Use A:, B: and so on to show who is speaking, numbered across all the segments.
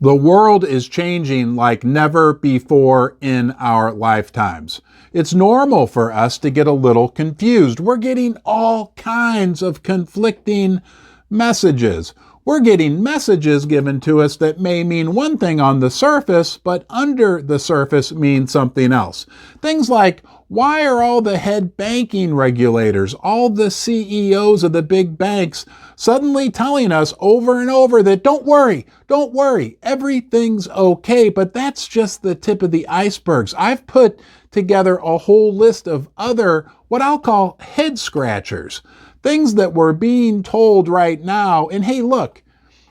A: The world is changing like never before in our lifetimes. It's normal for us to get a little confused. We're getting all kinds of conflicting messages. We're getting messages given to us that may mean one thing on the surface, but under the surface mean something else. Things like, why are all the head banking regulators, all the CEOs of the big banks suddenly telling us over and over that don't worry, everything's okay? But that's just the tip of the icebergs. I've put together a whole list of other, what I'll call head scratchers, things that we're being told right now. And hey, look,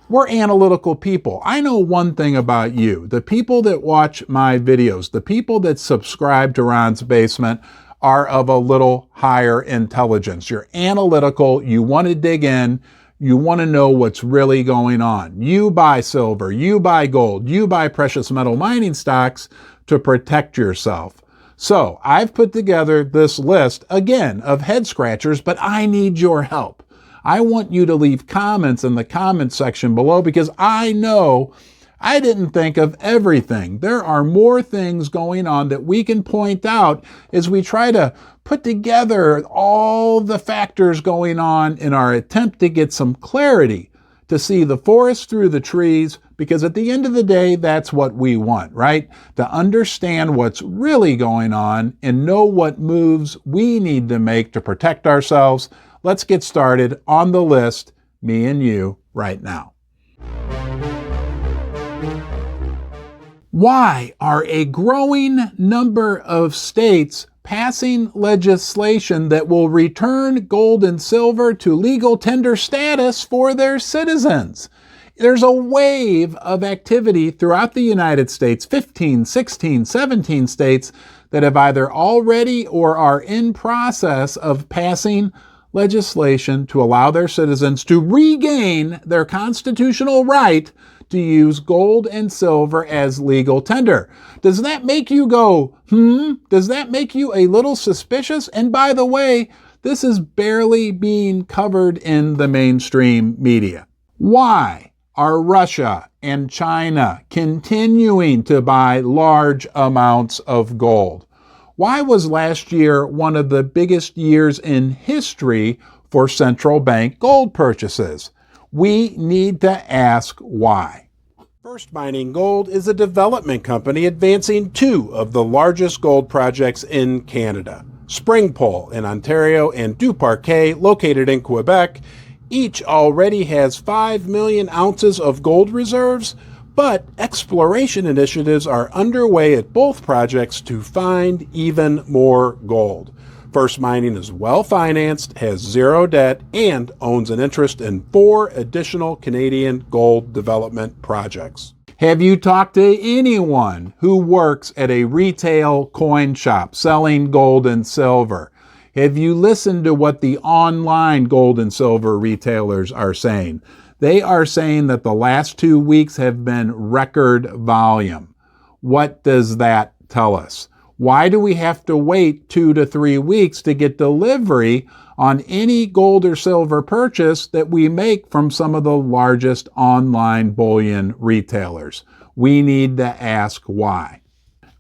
A: we're analytical people. I know one thing about you. The people that watch my videos, the people that subscribe to Ron's Basement are of a little higher intelligence. You're analytical. You want to dig in. You want to know what's really going on. You buy silver. You buy gold. You buy precious metal mining stocks to protect yourself. So I've put together this list, again, of head scratchers, but I need your help. I want you to leave comments in the comment section below because I know I didn't think of everything. There are more things going on that we can point out as we try to put together all the factors going on in our attempt to get some clarity, to see the forest through the trees, because at the end of the day, that's what we want, right? To understand what's really going on and know what moves we need to make to protect ourselves. Let's get started on the list, me and you, right now. Why are a growing number of states passing legislation that will return gold and silver to legal tender status for their citizens? There's a wave of activity throughout the United States, 15, 16, 17 states that have either already or are in process of passing legislation to allow their citizens to regain their constitutional right to use gold and silver as legal tender. Does that make you go, Does that make you a little suspicious? And by the way, this is barely being covered in the mainstream media. Why are Russia and China continuing to buy large amounts of gold? Why was last year one of the biggest years in history for central bank gold purchases? We need to ask why. First Mining Gold is a development company advancing two of the largest gold projects in Canada. Springpole in Ontario and Duparquet, located in Quebec, each already has 5 million ounces of gold reserves, but exploration initiatives are underway at both projects to find even more gold. First Mining is well-financed, has zero debt, and owns an interest in 4 additional Canadian gold development projects. Have you talked to anyone who works at a retail coin shop selling gold and silver? Have you listened to what the online gold and silver retailers are saying? They are saying that the last 2 weeks have been record volume. What does that tell us? Why do we have to wait 2 to 3 weeks to get delivery on any gold or silver purchase that we make from some of the largest online bullion retailers? We need to ask why.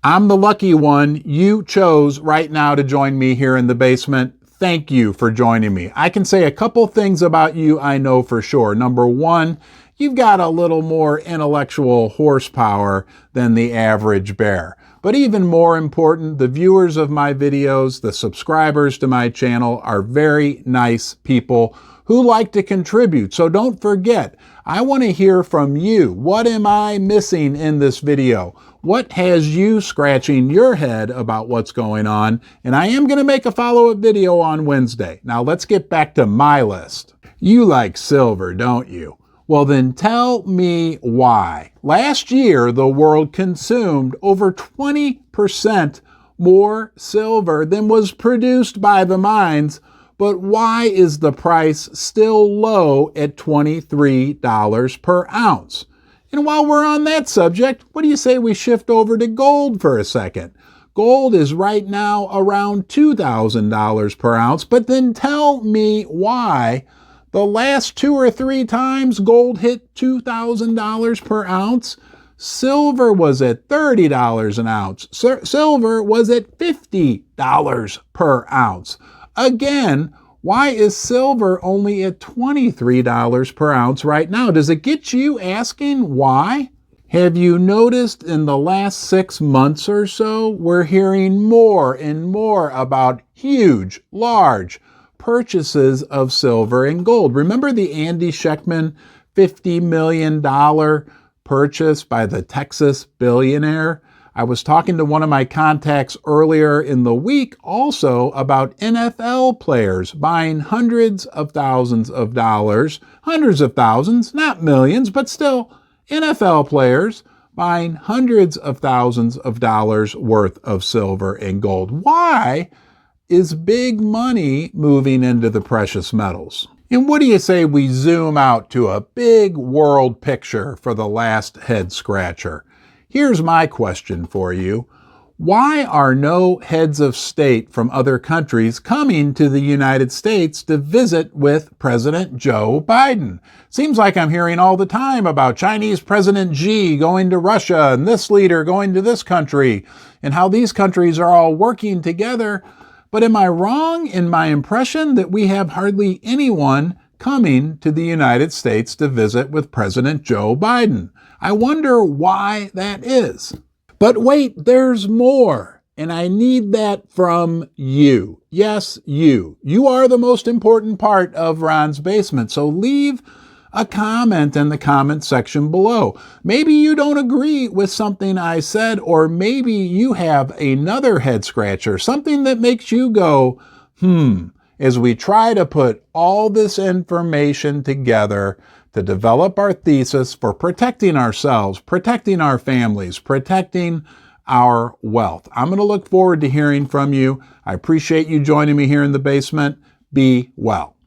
A: I'm the lucky one. You chose right now to join me here in the basement. Thank you for joining me. I can say a couple things about you I know for sure. Number one, you've got a little more intellectual horsepower than the average bear. But even more important, the viewers of my videos, the subscribers to my channel are very nice people who like to contribute. So don't forget, I want to hear from you. What am I missing in this video? What has you scratching your head about what's going on? And I am going to make a follow-up video on Wednesday. Now let's get back to my list. You like silver, don't you? Well, then tell me why. Last year, the world consumed over 20% more silver than was produced by the mines, but why is the price still low at $23 per ounce? And while we're on that subject, what do you say we shift over to gold for a second? Gold is right now around $2,000 per ounce, but then tell me why the last 2 or 3 times gold hit $2,000 per ounce, Silver was at $30 an ounce. Silver was at $50 per ounce. Again, why is silver only at $23 per ounce right now? Does it get you asking why? Have you noticed in the last 6 months or so, we're hearing more and more about huge, large purchases of silver and gold? Remember the Andy Schectman $50 million purchase by the Texas billionaire? I was talking to one of my contacts earlier in the week also about NFL players buying hundreds of thousands of dollars, hundreds of thousands, not millions, but still NFL players buying hundreds of thousands of dollars worth of silver and gold. Why is big money moving into the precious metals? And what do you say we zoom out to a big world picture for the last head scratcher? Here's my question for you. Why are no heads of state from other countries coming to the United States to visit with President Joe Biden? Seems like I'm hearing all the time about Chinese President Xi going to Russia and this leader going to this country and how these countries are all working together. But am I wrong in my impression that we have hardly anyone coming to the United States to visit with President Joe Biden? I wonder why that is. But wait, there's more. And I need that from you. Yes, you. You are the most important part of Ron's Basement. So leave a comment in the comment section below. Maybe you don't agree with something I said, or maybe you have another head scratcher, something that makes you go, as we try to put all this information together to develop our thesis for protecting ourselves, protecting our families, protecting our wealth. I'm going to look forward to hearing from you. I appreciate you joining me here in the basement. Be well.